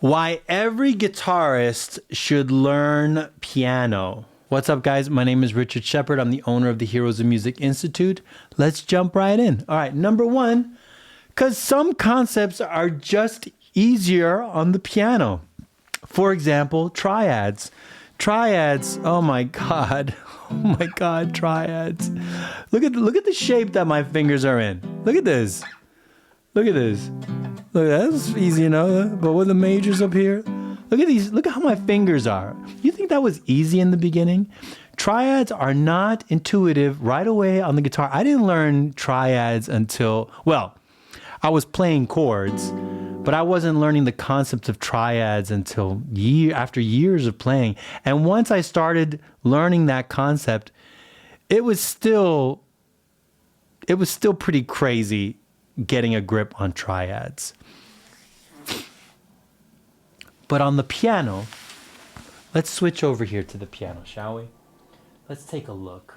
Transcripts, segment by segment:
Why every guitarist should learn piano. What's up, guys? My name is Richard Shepard. I'm the owner of the Heroes of Music Institute. Let's jump right in. All right, number one, because some concepts are just easier on the piano. For example, triads. Triads, oh my God. Oh my God, triads. Look at the shape that my fingers are in. Look at this. Look at this. Look, that's easy enough. But with the majors up here, look at these. Look at how my fingers are. You think that was easy in the beginning? Triads are not intuitive right away on the guitar. I didn't learn triads until, well, I was playing chords, but I wasn't learning the concept of triads until after years of playing. And once I started learning that concept, it was still pretty crazy getting a grip on triads. But on the piano, let's switch over here to the piano, shall we? Let's take a look.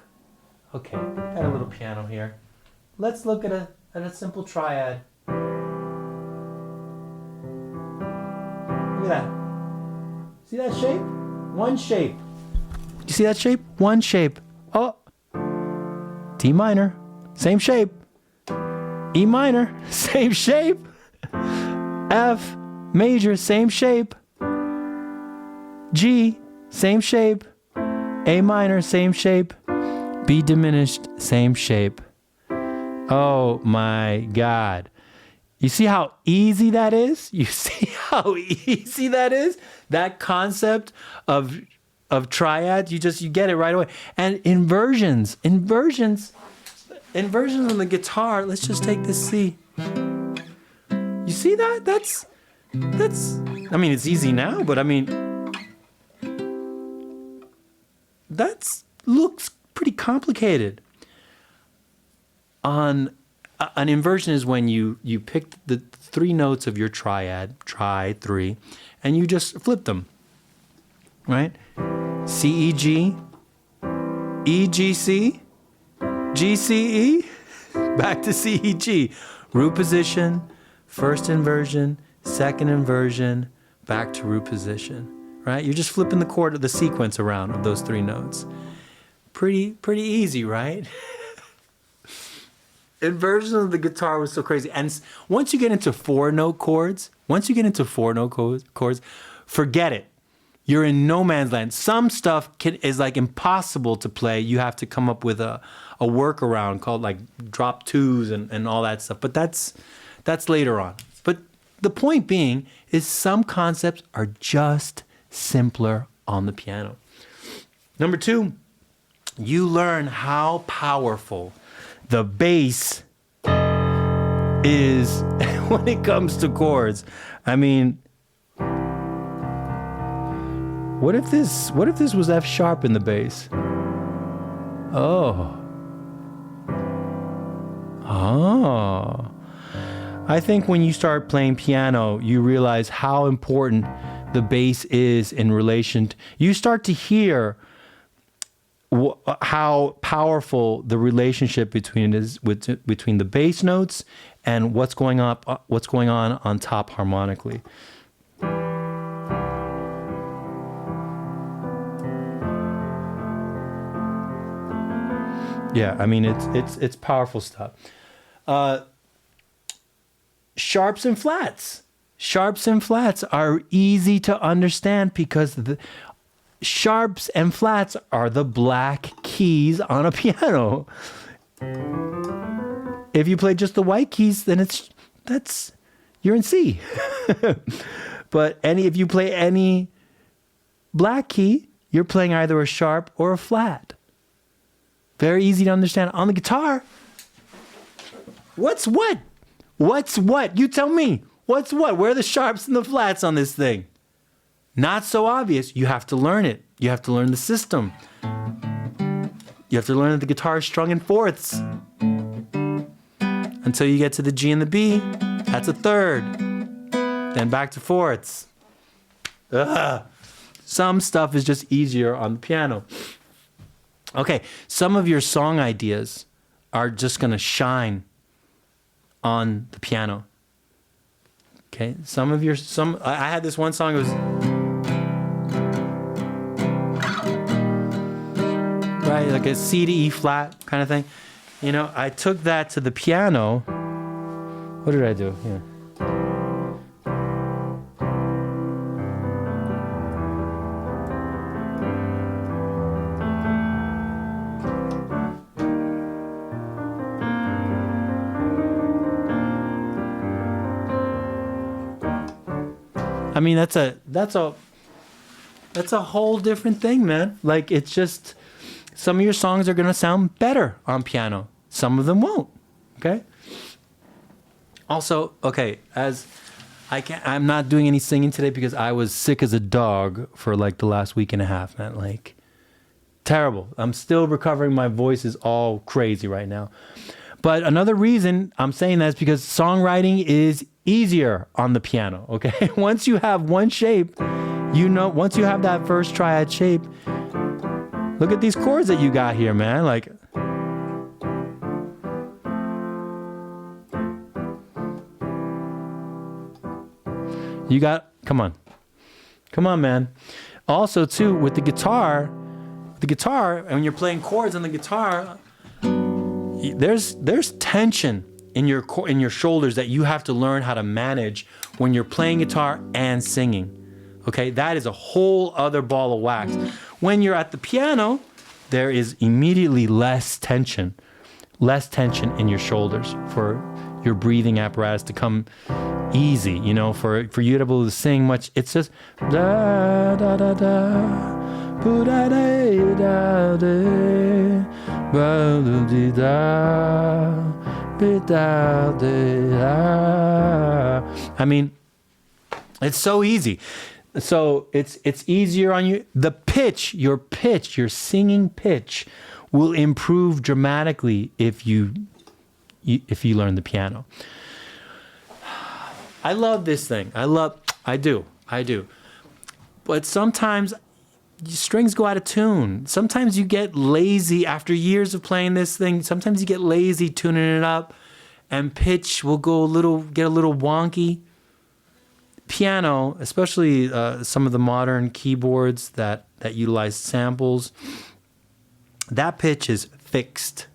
Okay, got a little piano here. Let's look at a simple triad. Look at that. See that shape? One shape. You see that shape? One shape. Oh, D minor, same shape. E minor, same shape. F major, same shape. G, same shape. A minor, same shape. B diminished, same shape. Oh my God. You see how easy that is? You see how easy that is? That concept of triads, you get it right away. And inversions on the guitar, let's just take this C. You see that? That's I mean, it's easy now, but I mean, looks pretty complicated. An inversion is when you pick the three notes of your triad, tri, three, and you just flip them, right? C, E, G, E, G, C, G, C, E, back to C, E, G. Root position, first inversion, second inversion, back to root position, right? You're just flipping the chord of the sequence around of those three notes. Pretty easy, right? Inversion of the guitar was so crazy. And once you get into four-note chords, forget it. You're in no man's land. Some stuff is like impossible to play. You have to come up with a workaround called like drop twos and all that stuff. But that's later on. But the point being is some concepts are just simpler on the piano. Number two, you learn how powerful the bass is when it comes to chords. I mean, what if this was F sharp in the bass? Oh. I think when you start playing piano, you realize how important the bass is in relation to, you start to hear how powerful the relationship between the bass notes and what's going on top harmonically. Yeah, I mean it's powerful stuff. Sharps and flats. Sharps and flats are easy to understand because sharps and flats are the black keys on a piano. If you play just the white keys, then you're in C. But if you play any black key, you're playing either a sharp or a flat. Very easy to understand. On the guitar, what's what? What's what? You tell me. What's what? Where are the sharps and the flats on this thing? Not so obvious. You have to learn it. You have to learn the system. You have to learn that the guitar is strung in fourths. Until you get to the G and the B, that's a third. Then back to fourths. Some stuff is just easier on the piano. Okay, some of your song ideas are just going to shine on the piano. Okay, I had this one song, it was, right, like a C to E flat kind of thing. You know, I took that to the piano. What did I do? Yeah. I mean, that's a whole different thing, man. Like, it's just, some of your songs are gonna sound better on piano. Some of them won't. Okay. Also, okay, I'm not doing any singing today because I was sick as a dog for like the last week and a half, man. Like, terrible. I'm still recovering. My voice is all crazy right now. But another reason I'm saying that is because songwriting is easier on the piano, okay? Once you have one shape, once you have that first triad shape, look at these chords that you got here, man. Like, you got, come on, man. Also, too, with the guitar, and when you're playing chords on the guitar, there's tension in your shoulders that you have to learn how to manage when you're playing guitar and singing. Okay, that is a whole other ball of wax. When you're at the piano, there is immediately less tension in your shoulders for your breathing apparatus to come easy, you know, for you to be able to sing much. It's just da da da da, da da da da. I mean, it's so easy. So it's easier on you. The pitch, your singing pitch will improve dramatically if you learn the piano. I love this thing. I do. But sometimes strings go out of tune. Sometimes you get lazy after years of playing this thing. Sometimes you get lazy tuning it up, and pitch will get a little wonky. Piano, especially some of the modern keyboards that utilize samples, that pitch is fixed,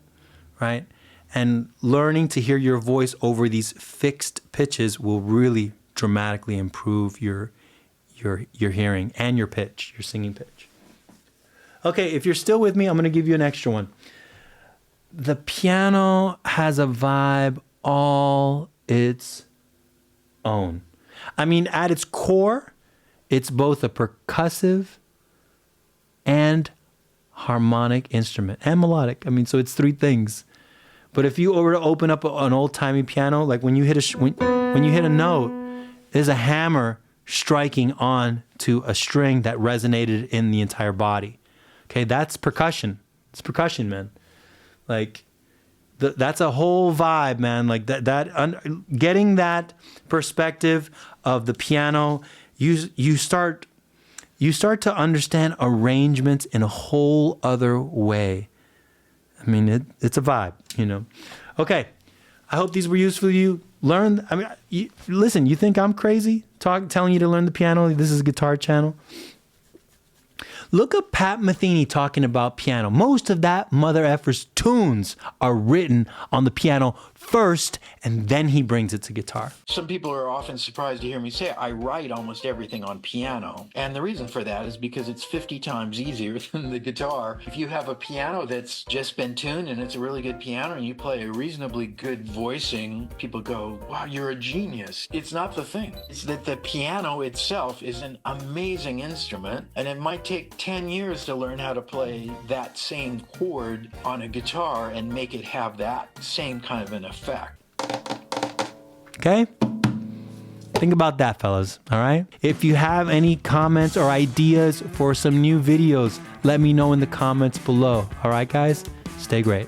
right? And learning to hear your voice over these fixed pitches will really dramatically improve your hearing and your pitch, your singing pitch. Okay, if you're still with me, I'm going to give you an extra one. The piano has a vibe all its own. I mean, at its core, it's both a percussive and harmonic instrument and melodic. I mean, so it's three things. But if you were to open up an old-timey piano, like when you hit a note, there's a hammer striking on to a string that resonated in the entire body. Okay, that's percussion. It's percussion, man. Like, that's a whole vibe, man. Like getting that perspective of the piano, you start to understand arrangements in a whole other way. I mean, it's a vibe, you know. Okay, I hope these were useful to you. Listen, you think I'm crazy telling you to learn the piano? This is a guitar channel. Look up Pat Metheny talking about piano. Most of that mother effer's tunes are written on the piano first, and then he brings it to guitar. Some people are often surprised to hear me say I write almost everything on piano. And the reason for that is because it's 50 times easier than the guitar. If you have a piano that's just been tuned and it's a really good piano and you play a reasonably good voicing, people go, wow, you're a genius. It's not the thing. It's that the piano itself is an amazing instrument, and it might take 10 years to learn how to play that same chord on a guitar and make it have that same kind of an effect. Okay? Think about that, fellas, all right? If you have any comments or ideas for some new videos, let me know in the comments below. All right, guys? Stay great.